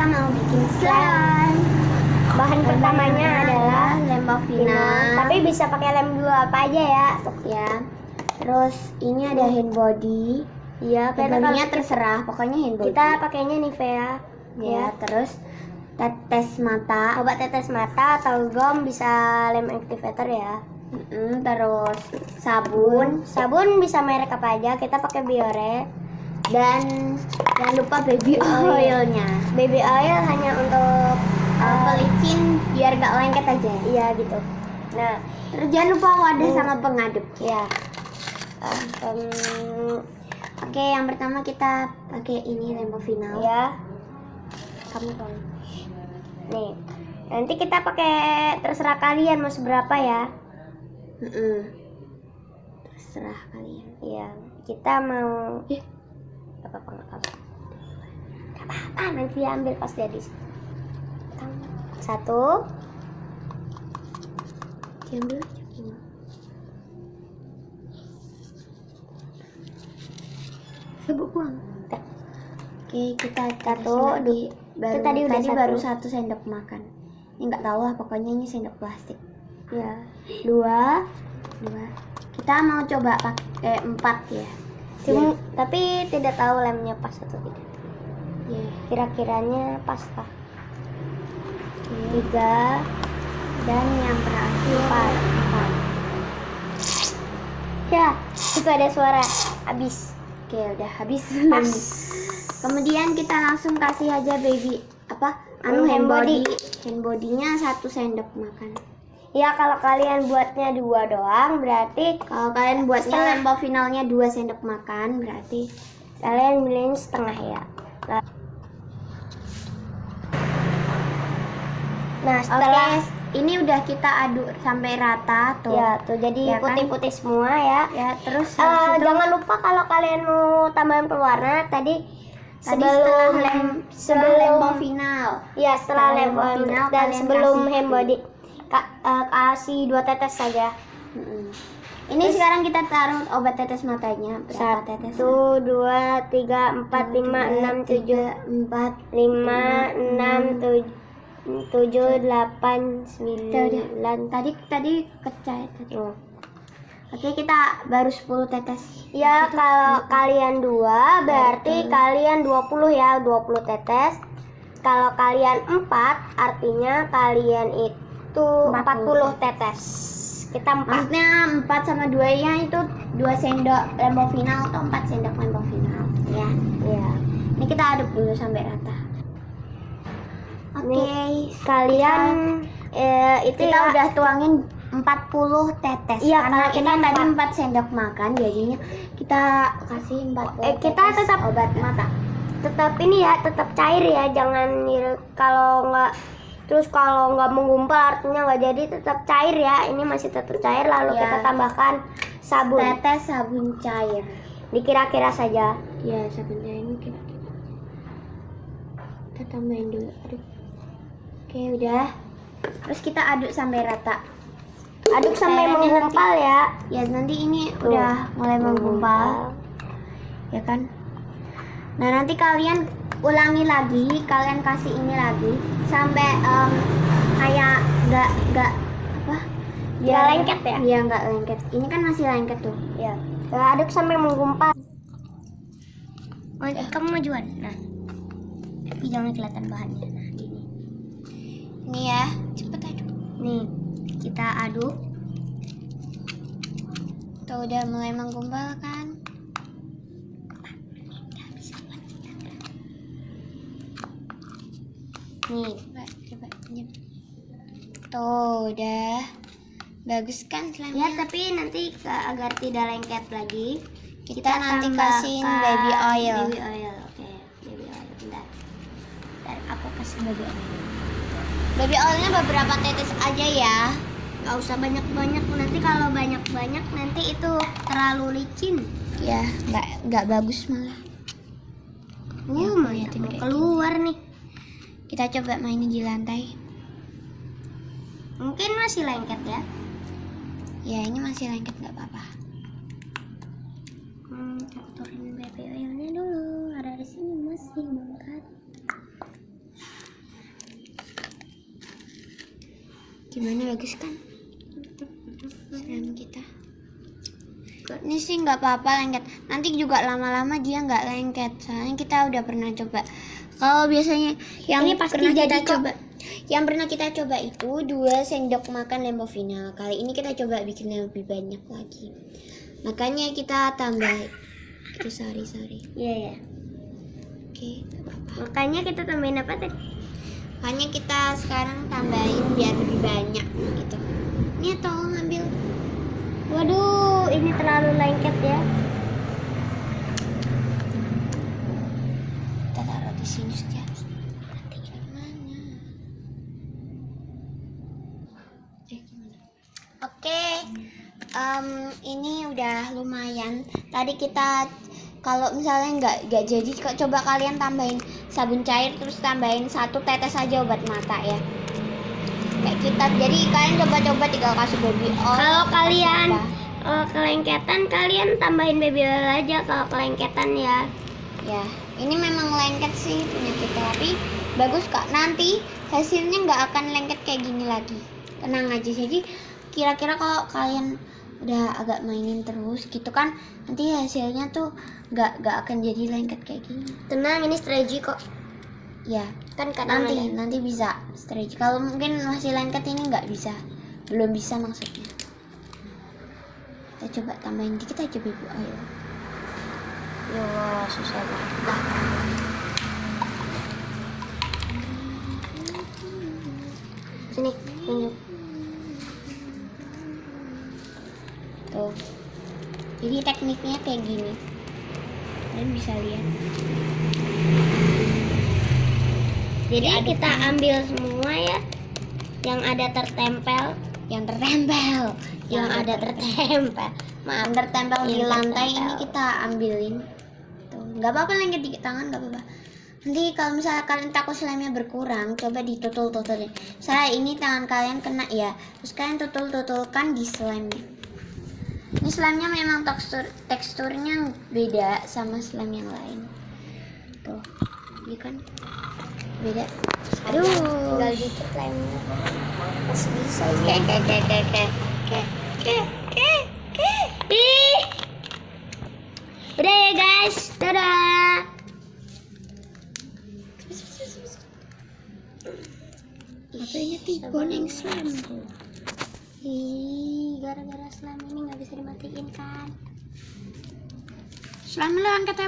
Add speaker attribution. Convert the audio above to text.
Speaker 1: mau bikin slime.
Speaker 2: Bahan pertamanya adalah
Speaker 1: lem final.
Speaker 2: Tapi bisa pakai lem dua apa aja ya.
Speaker 1: Ya. Terus ini ada hand body.
Speaker 2: Iya,
Speaker 1: Hand
Speaker 2: karena
Speaker 1: body-nya terserah, pokoknya hand body.
Speaker 2: kita pakainya Nivea.
Speaker 1: Ya, terus tetes mata.
Speaker 2: Obat tetes mata atau gom, bisa lem activator ya.
Speaker 1: Terus sabun.
Speaker 2: Sabun bisa merek apa aja, kita pakai Biore.
Speaker 1: Dan jangan lupa baby oilnya.
Speaker 2: Baby oil hanya untuk
Speaker 1: pelicin biar gak lengket aja.
Speaker 2: Iya gitu. Nah,
Speaker 1: terus jangan lupa wadah sama pengaduk.
Speaker 2: Ya.
Speaker 1: Oke, yang pertama kita pakai ini lembo final.
Speaker 2: Ya.
Speaker 1: Kamu tolong.
Speaker 2: Nih, nanti kita pakai terserah kalian mau seberapa ya.
Speaker 1: Terserah kalian.
Speaker 2: Iya, kita mau. Gak apa-apa. Nanti diambil pas jadi. Satu.
Speaker 1: Diambil. Buang. Oke, kita
Speaker 2: Satu
Speaker 1: di baru
Speaker 2: tadi udah
Speaker 1: baru satu sendok makan. Ini nggak tahu lah, pokoknya ini sendok plastik.
Speaker 2: Ya.
Speaker 1: Dua. Kita mau coba pakai 4 ya.
Speaker 2: Tapi tidak tahu lemnya pas atau tidak. Kira-kiranya pas lah. 3
Speaker 1: dan yang terakhir
Speaker 2: 4. Ya, itu ada suara habis.
Speaker 1: Oke, udah habis.
Speaker 2: Pas.
Speaker 1: Kemudian kita langsung kasih aja baby hand body. Hand body-nya 1 sendok makan.
Speaker 2: Ya, kalau kalian buatnya 2 doang berarti,
Speaker 1: kalau kalian buatnya lembo finalnya 2 sendok makan berarti
Speaker 2: kalian beliin setengah ya. Nah, setelah
Speaker 1: ini udah kita aduk sampai rata tuh.
Speaker 2: Ya, tuh jadi putih-putih semua ya.
Speaker 1: Ya, terus
Speaker 2: jangan lupa kalau kalian mau tambahan pewarna sebelum
Speaker 1: lembo final.
Speaker 2: Ya, setelah lembo final dan sebelum hand body kasih 2 tetes saja.
Speaker 1: Ini sekarang kita taruh obat tetes matanya. Berapa tetes?
Speaker 2: 1, 2, 3, 4, 5, 6, 7, 5, 6, 7, 8, 9.
Speaker 1: Tadi kecil. Oke, kita baru 10 tetes.
Speaker 2: Ya, kalau kalian 2 berarti kalian 20 ya, 20 tetes. Kalau kalian 4 artinya kalian itu 40 tetes. Kita 4.
Speaker 1: Maksudnya 4 sama 2 nya itu 2 sendok lembo final atau 4 sendok lembo final. Ya. Ini kita aduk dulu sampai rata. Oke,
Speaker 2: kalian itu
Speaker 1: kita udah tuangin 40 tetes.
Speaker 2: Iya,
Speaker 1: karena
Speaker 2: kita
Speaker 1: tadi 4 sendok makan, jadinya kita kasih 40
Speaker 2: kita
Speaker 1: tetes
Speaker 2: tetap
Speaker 1: obat mata.
Speaker 2: Tetap ini ya, tetap cair ya, jangan kalau nggak menggumpal artinya nggak jadi, tetap cair ya. Ini masih tetap cair, lalu kita tambahkan sabun.
Speaker 1: Tetes sabun cair.
Speaker 2: Dikira-kira saja.
Speaker 1: Ya, sabun cair ini kira-kira. Kita tambahin dulu. Oke, udah. Terus kita aduk sampai rata.
Speaker 2: Aduk sampai menggumpal ya.
Speaker 1: Ya, nanti ini udah mulai menggumpal. Ya kan? Nah, nanti kalian ulangi lagi, kalian kasih ini lagi sampai kayak nggak apa?
Speaker 2: Nggak lengket ya?
Speaker 1: Iya, nggak lengket. Ini kan masih lengket tuh.
Speaker 2: Ya. Aduk sampai menggumpal. Kamu majuan. Nah. Tapi jangan kelihatan bahannya. Nah, gini.
Speaker 1: Ini ya, cepet aduk.
Speaker 2: Nih, kita aduk.
Speaker 1: Tuh udah mulai menggumpal kan?
Speaker 2: Nih,
Speaker 1: coba. Tuh udah bagus kan slime-nya?
Speaker 2: Ya, tapi nanti agar tidak lengket lagi,
Speaker 1: kita nanti kasih baby oil.
Speaker 2: Baby oil, oke. Baby oil, bentar. Aku kasih baby oil.
Speaker 1: Baby oilnya beberapa tetes aja ya.
Speaker 2: Gak usah banyak-banyak, nanti kalau banyak-banyak nanti itu terlalu licin.
Speaker 1: Ya, nggak bagus malah.
Speaker 2: Ini lumayan keluar nih.
Speaker 1: Kita coba mainin di lantai.
Speaker 2: Mungkin masih lengket ya.
Speaker 1: Ya, ini masih lengket, nggak apa-apa.
Speaker 2: Kotorin baby oilnya dulu. Ada di sini masih bengkat.
Speaker 1: Gimana, bagus kan slime kita? Ini sih nggak apa-apa lengket. Nanti juga lama-lama dia nggak lengket. Soalnya kita udah pernah coba. Kalau biasanya yang
Speaker 2: Ini pasti
Speaker 1: pernah
Speaker 2: jadi
Speaker 1: kita
Speaker 2: kok.
Speaker 1: coba, yang pernah kita coba itu 2 sendok makan lemon final. Kali ini kita coba bikin yang lebih banyak lagi. Makanya kita tambah. Itu sorry.
Speaker 2: Iya ya.
Speaker 1: Oke, nggak apa-apa.
Speaker 2: Makanya kita tambahin apa tadi?
Speaker 1: Makanya kita sekarang tambahin biar lebih banyak gitu. Ini tolong ambil.
Speaker 2: Waduh, ini terlalu lengket ya.
Speaker 1: Kita taruh di sini saja. Gimana? Gimana? Oke, ini udah lumayan. Tadi kita kalau misalnya nggak jadi, coba kalian tambahin sabun cair, terus tambahin 1 tetes aja obat mata ya. Kayak kita. Jadi kalian coba-coba tinggal kasih baby oil.
Speaker 2: Kalau kalian
Speaker 1: apa.
Speaker 2: kelengketan, kalian tambahin baby oil aja kalau kelengketan ya.
Speaker 1: Ya, ini memang lengket sih punya kita, tapi bagus kak. Nanti hasilnya nggak akan lengket kayak gini lagi. Tenang aja. Jadi kira-kira kalau kalian udah agak mainin terus gitu kan, nanti hasilnya tuh nggak akan jadi lengket kayak gini.
Speaker 2: Tenang, ini strategi kok.
Speaker 1: Ya,
Speaker 2: Kan kadang
Speaker 1: nanti bisa stretch. Kalau mungkin masih lengket ini nggak bisa, belum bisa maksudnya. Kita coba tambahin dikit aja baby oil.
Speaker 2: Ya, susah banget. Sini, tunjuk.
Speaker 1: Tuh. Jadi tekniknya kayak gini. Kalian bisa lihat.
Speaker 2: Jadi kita ambil semua ya yang ada tertempel,
Speaker 1: Yang tertempel.
Speaker 2: Maaf,
Speaker 1: Tertempel di
Speaker 2: Yang
Speaker 1: lantai
Speaker 2: tertempel.
Speaker 1: ini kita ambilin. Tuh, nggak apa-apa lengket di tangan, nggak apa-apa. Nanti kalau misalnya kalian takut slime-nya berkurang, coba ditutul-tutulin. Saya ini tangan kalian kena ya, terus kalian tutul-tutulkan di slime-nya. Ini slime-nya memang teksturnya beda sama slime yang lain. Tuh, ini kan beda. Aduh,
Speaker 2: tinggal dikit lainnya.
Speaker 1: masih bisa ya.
Speaker 2: Ih. Udah ya guys, dadah.
Speaker 1: HP-nya boneng slime. Ih, gara-gara slime ini nggak bisa dimatiin kan? Slime lo angkat